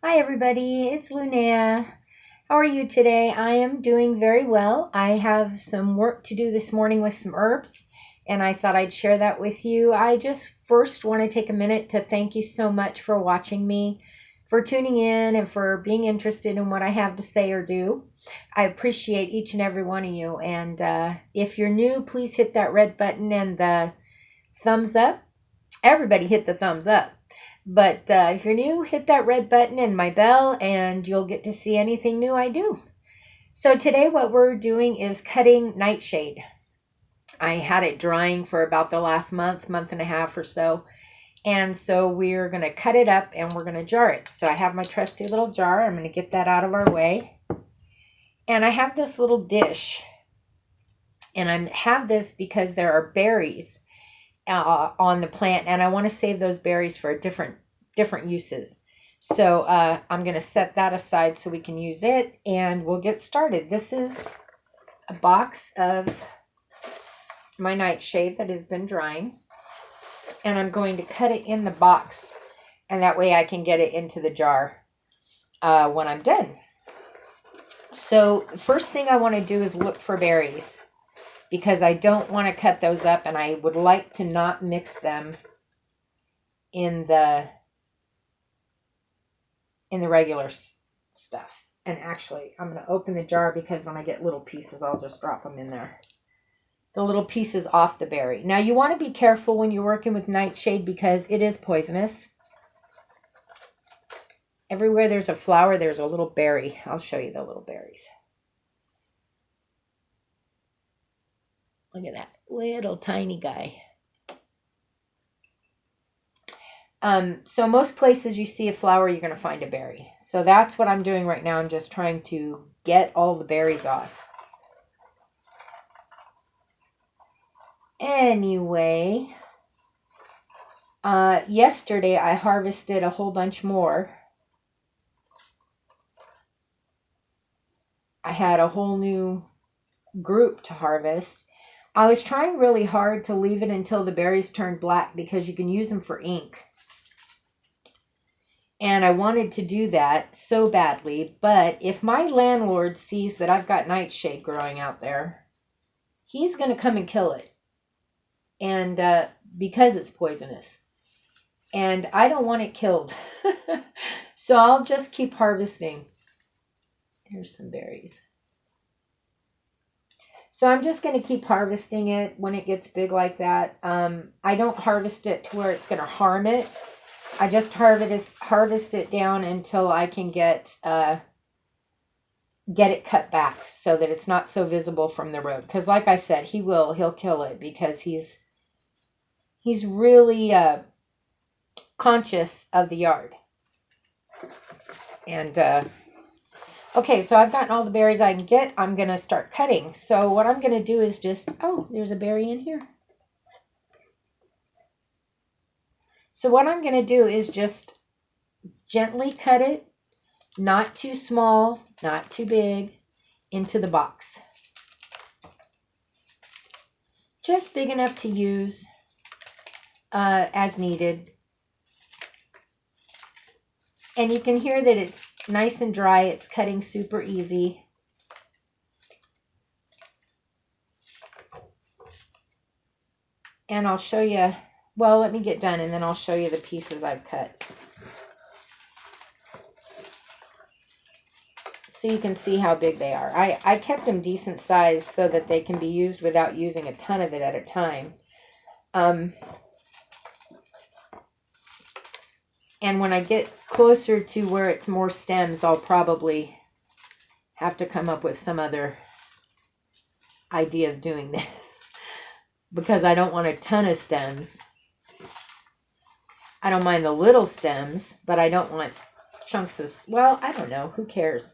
Hi everybody, it's Linnea. How are you today? I am doing very well. I have some work to do this morning with some herbs, and I thought I'd share that with you. I just first want to take a minute to thank you so much for watching me, for tuning in, and for being interested in what I have to say or do. I appreciate each and every one of you, and if you're new, please hit that red button and the thumbs up. Everybody hit the thumbs up. But if you're new, hit that red button and my bell, and you'll get to see anything new I do. So today what we're doing is cutting Nightshade. I had it drying for about the last month and a half or so. And so we're going to cut it up and we're going to jar it. So I have my trusty little jar. I'm going to get that out of our way. And I have this little dish. And I have this because there are berries on the plant, and I want to save those berries for different uses. So I'm going to set that aside so we can use it, and we'll get started. This is a box of my nightshade that has been drying, and I'm going to cut it in the box, and that way I can get it into the jar when I'm done. So the first thing I want to do is look for berries, because I don't want to cut those up, and I would like to not mix them in the regular stuff. And actually, I'm going to open the jar, because when I get little pieces, I'll just drop them in there. The little pieces off the berry. Now, you want to be careful when you're working with nightshade, because it is poisonous. Everywhere there's a flower, there's a little berry. I'll show you the little berries. Look at that little tiny guy. So most places you see a flower, you're going to find a berry. So that's what I'm doing right now. I'm just trying to get all the berries off. Anyway, yesterday I harvested a whole bunch more. I had a whole new group to harvest. I was trying really hard to leave it until the berries turned black, because you can use them for ink. And I wanted to do that so badly, but if my landlord sees that I've got nightshade growing out there, he's going to come and kill it. And because it's poisonous. And I don't want it killed. So I'll just keep harvesting. Here's some berries. So I'm just going to keep harvesting it when it gets big like that. I don't harvest it to where it's going to harm it. I just harvest it down until I can get it cut back so that it's not so visible from the road. Because like I said, he'll kill it, because he's really conscious of the yard. And okay, so I've gotten all the berries I can get. I'm going to start cutting. So what I'm going to do is just, oh, there's a berry in here. So what I'm going to do is just gently cut it, not too small, not too big, into the box. Just big enough to use as needed. And you can hear that it's nice and dry. It's cutting super easy. And I'll show you, well, let me get done and then I'll show you the pieces I've cut. So you can see how big they are. I kept them decent size so that they can be used without using a ton of it at a time. And when I get closer to where it's more stems, I'll probably have to come up with some other idea of doing this. Because I don't want a ton of stems. I don't mind the little stems, but I don't want chunks of, well, I don't know. Who cares?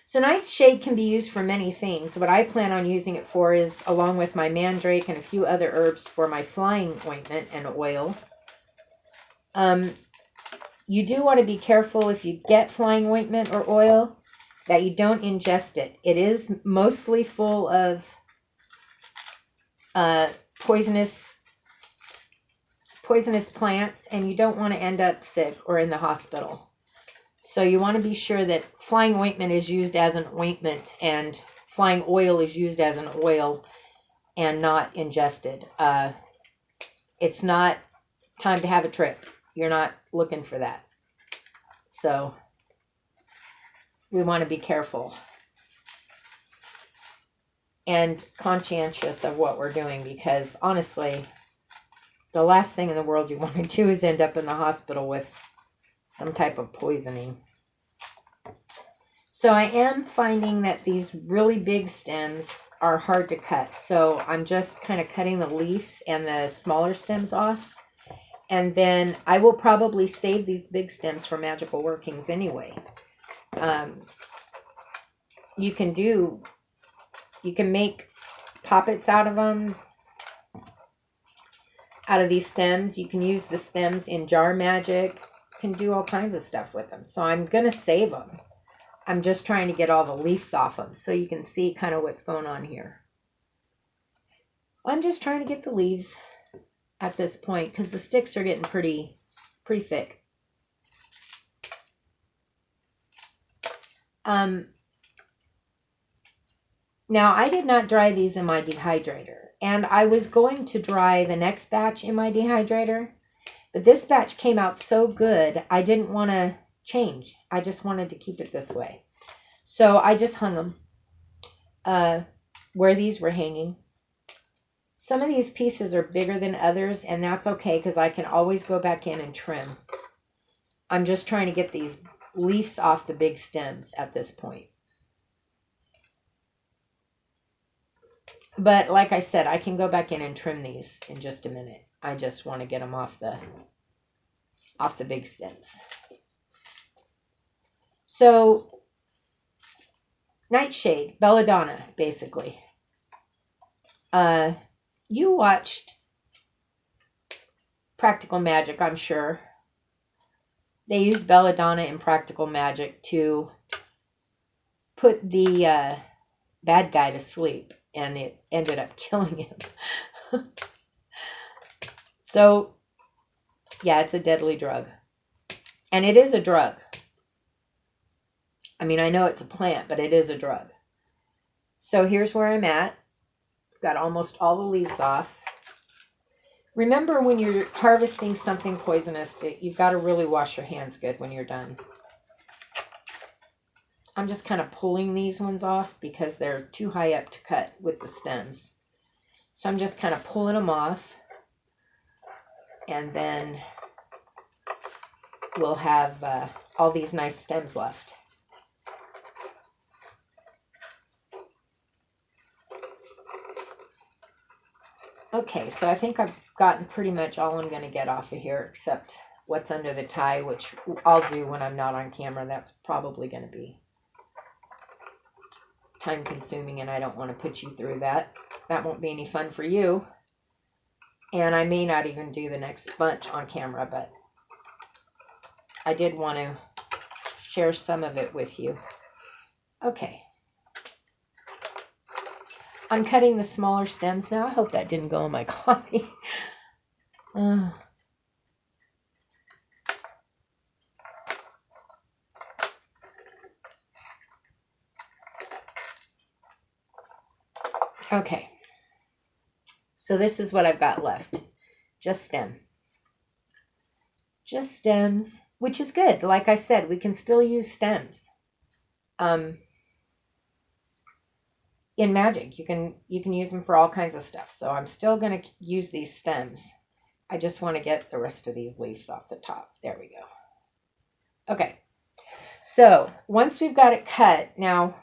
So nightshade can be used for many things. What I plan on using it for is, along with my mandrake and a few other herbs, for my flying ointment and oil. You do want to be careful if you get flying ointment or oil that you don't ingest it. It is mostly full of poisonous plants, and you don't want to end up sick or in the hospital. So you want to be sure that flying ointment is used as an ointment and flying oil is used as an oil and not ingested. It's not time to have a trip. You're not looking for that. So we want to be careful and conscientious of what we're doing, because honestly, the last thing in the world you want to do is end up in the hospital with some type of poisoning. So I am finding that these really big stems are hard to cut. So I'm just kind of cutting the leaves and the smaller stems off. And then I will probably save these big stems for magical workings anyway. You can make poppets out of them, out of these stems. You can use the stems in jar magic. You can do all kinds of stuff with them. So I'm going to save them. I'm just trying to get all the leaves off them so you can see kind of what's going on here. I'm just trying to get the leaves at this point because the sticks are getting pretty thick. Now, I did not dry these in my dehydrator, and I was going to dry the next batch in my dehydrator, but this batch came out so good, I didn't want to change. I just wanted to keep it this way. So I just hung them where these were hanging. Some of these pieces are bigger than others, and that's okay because I can always go back in and trim. I'm just trying to get these leaves off the big stems at this point. But like I said, I can go back in and trim these in just a minute. I just want to get them off the big stems. So, Nightshade, belladonna, basically. You watched Practical Magic, I'm sure. They used belladonna in Practical Magic to put the bad guy to sleep, and it ended up killing him. So, yeah, it's a deadly drug. And it is a drug. I mean, I know it's a plant, but it is a drug. So here's where I'm at. Got almost all the leaves off. Remember, when you're harvesting something poisonous, you've got to really wash your hands good when you're done. I'm just kind of pulling these ones off because they're too high up to cut with the stems. So I'm just kind of pulling them off. And then we'll have all these nice stems left. Okay, so I think I've gotten pretty much all I'm going to get off of here except what's under the tie, which I'll do when I'm not on camera. That's probably going to be time consuming, and I don't want to put you through that. That won't be any fun for you. And I may not even do the next bunch on camera, but I did want to share some of it with you. Okay. I'm cutting the smaller stems now. I hope that didn't go in my coffee. Okay. So this is what I've got left. Just stem. Just stems, which is good. Like I said, we can still use stems. In magic, you can use them for all kinds of stuff. So I'm still going to use these stems. I just want to get the rest of these leaves off the top. There we go. Okay. So once we've got it cut, now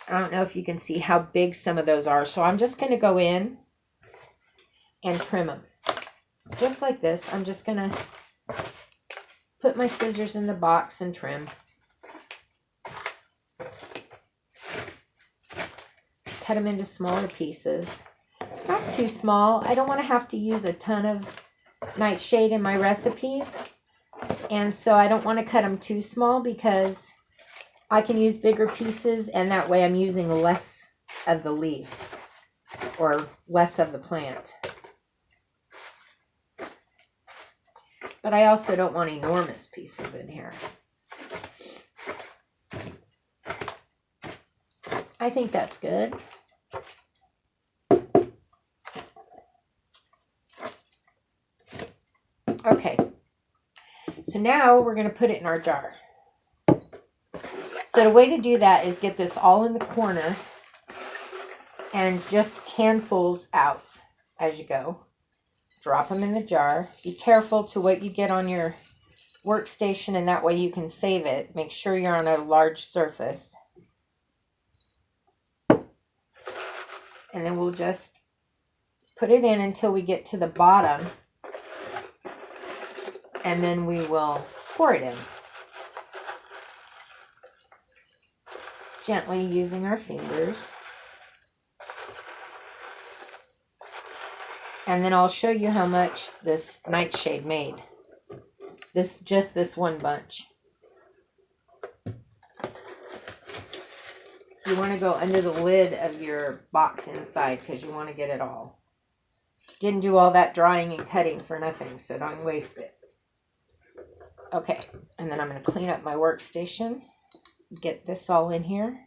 I don't know if you can see how big some of those are. So I'm just going to go in and trim them. Just like this. I'm just going to put my scissors in the box and trim. Cut them into smaller pieces. Not too small. I don't want to have to use a ton of Nightshade in my recipes. And so I don't want to cut them too small because I can use bigger pieces, and that way I'm using less of the leaf. or less of the plant. But I also don't want enormous pieces in here. I think that's good. Okay. So now we're going to put it in our jar. So the way to do that is get this all in the corner and just handfuls out as you go. Drop them in the jar. Be careful to what you get on your workstation, and that way you can save it. Make sure you're on a large surface. And then we'll just put it in until we get to the bottom. And then we will pour it in. Gently using our fingers. And then I'll show you how much this Nightshade made. Just this one bunch. You want to go under the lid of your box inside because you want to get it all. Didn't do all that drying and cutting for nothing, so don't waste it. Okay, and then I'm going to clean up my workstation. Get this all in here.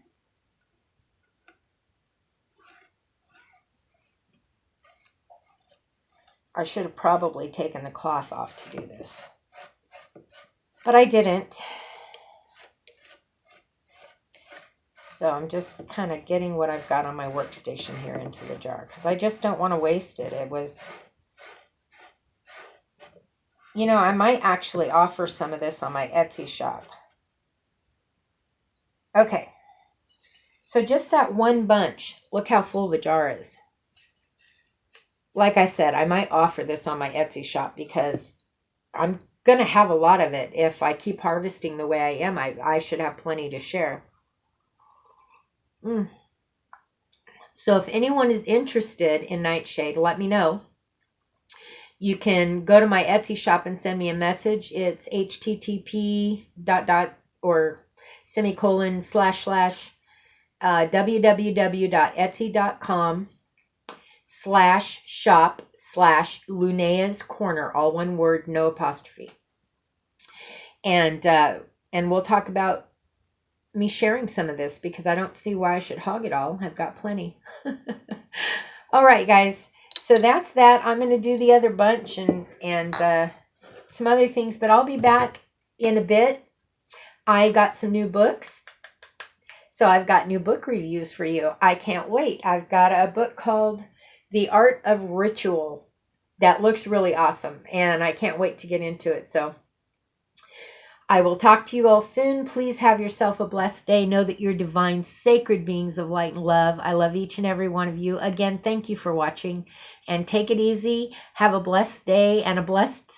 I should have probably taken the cloth off to do this, but I didn't. So I'm just kind of getting what I've got on my workstation here into the jar because I just don't want to waste it. It was, you know, I might actually offer some of this on my Etsy shop. Okay, so just that one bunch. Look how full the jar is. Like I said, I might offer this on my Etsy shop because I'm going to have a lot of it. If I keep harvesting the way I am, I should have plenty to share. So if anyone is interested in Nightshade, let me know. You can go to my Etsy shop and send me a message. It's http:// www.etsy.com/shop/Lunea's Corner, all one word, no apostrophe. And we'll talk about me sharing some of this because I don't see why I should hog it all. I've got plenty. All right, guys. So that's that. I'm going to do the other bunch and some other things, but I'll be back in a bit. I got some new books. So I've got new book reviews for you. I can't wait. I've got a book called The Art of Ritual that looks really awesome, and I can't wait to get into it. So I will talk to you all soon. Please have yourself a blessed day. Know that you're divine, sacred beings of light and love. I love each and every one of you. Again, thank you for watching, and take it easy. Have a blessed day and a blessed,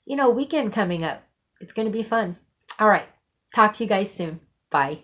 weekend coming up. It's going to be fun. All right. Talk to you guys soon. Bye.